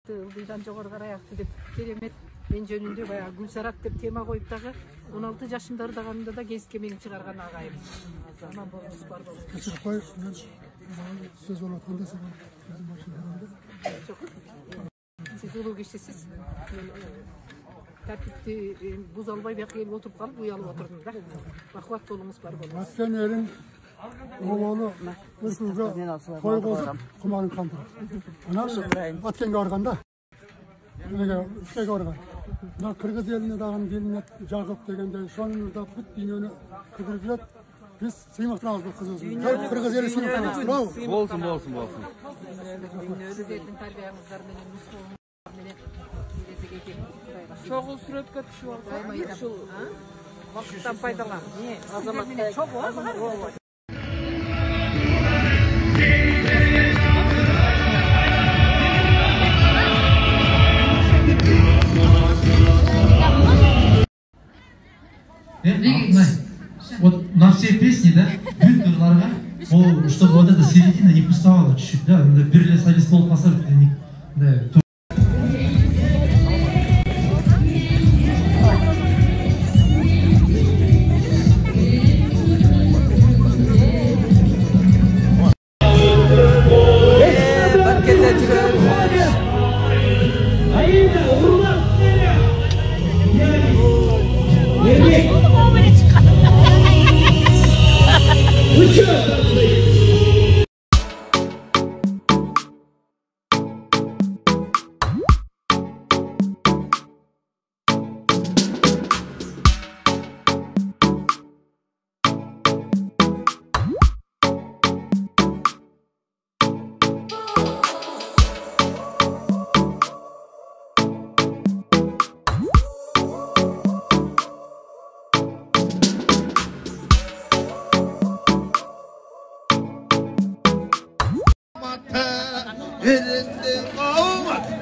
Ылдыйдан жогору карай акты деп керемет мен жөнүндө баягы Гүлсарат деп тема коюп дагы 16 жашымда ырдаганымда да кезикке мени чыгарган агайым. Аман болуңуз, бар болуңуз. Кечирип коюш, мен сөз болуп атканда сен өзүң башыңды. Сиз улуу кишисиз. Тартипти буз албай бияка келип отуруп калып уялып отурдум да. Бакубат болуңуз, бар болуңуз. Баткен элин оğlu Ürküge koy kozup kumarın kampırı. Anam Batkenge barganda. Üşkege bargan. Kırgız eline dağın geline Jagıp degende sonunda büt dünyonu kıdırıp biz sıymaktan aldık kızız. Kırgız eli sıymaktan aldık. Bolsun. Sizlerдің тарбияңыздар менен мускулуңуздар менен келечекке келип Чогул сүрөткө түшүп алсак, ушул вакыттан пайдалан. Азамат менен чогуу. Вот на все песни, да, бюндерларга, чтобы вот эта середина не пустовала чуть-чуть, да, берле солист болып қалса, да.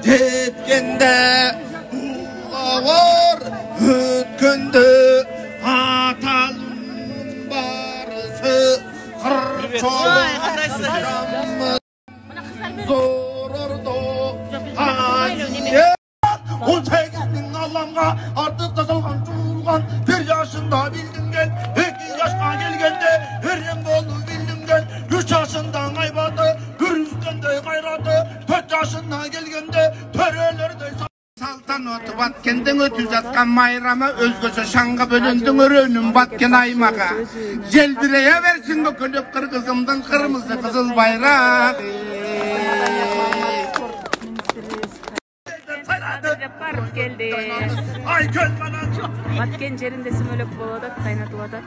Tetkende ağır ötkende atalım barısı kırçoğlu zor ordu hasiye o çekenin Allah'ına artık kızılgan çuğulgan bir yaşında bildim gel 2 yaşına gelgende hürrem oldu bildim gel 3 yaşından aybadı bir üstünde gayratı 4 yaşına gelgende törelerde saltanatı Batkenden ötüp жатқан майрама өзгөсө шаңга бөлөндүң өрөнүн Баткен аймагы желбирeye versin көкөлөп кыргызымдын кырмызы кызыл байрак Барып келди. Ay göz bana Баткен жеринде сүмөлөк болуп атат, кайнатып атат.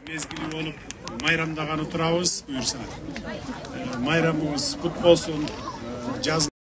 Mezgili olup mayramdagаны турабыз, буюрса. Майрамыбыз кут болсун. Жаз